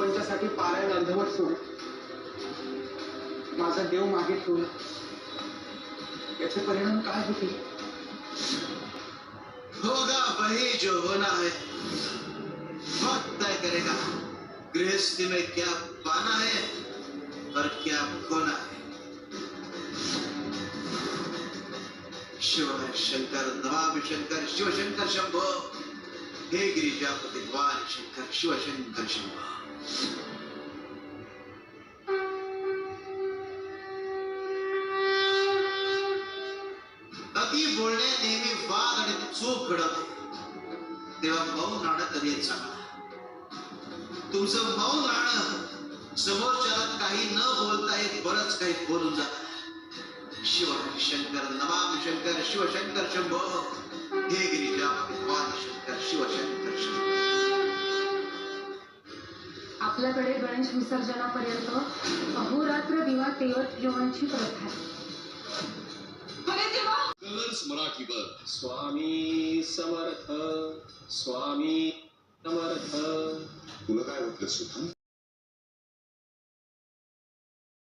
प्रपंचासाठी पारायण अर्धवट सोड, माझा देव मागे ठेवला, याचे परिणाम काय होतील? होगा वही जो होना है, वक्त तय करेगा। गृहस्थी में क्या पाना है और क्या खोना है। शिव शंकर नमामि शंकर शिव शंकर शंभो, हे गिरिजापति भगवान शंकर शिव शंकर शंभो। अति बोलणे नेहमी वाद आणि चूक घडवते, तेव्हा मौन राहणं कधी चांगलं। तुमचं मौन राहणं समोरच्याला काही न बोलता येत बरंच काही बोलून जात। शिव शंकर नमामि शंकर शिव शंकर शंभो, हे गिरिजापति भगवान शंकर शिव शंकर शंभो। आपल्याकडे गणेश विसर्जनापर्यंत अहोरात्र दिवा तेवत ठेवण्याची प्रथा आहे। कलर्स मराठीवर स्वामी समर्थ, स्वामी समर्थ। तुला काय वाटलं सुद्धा?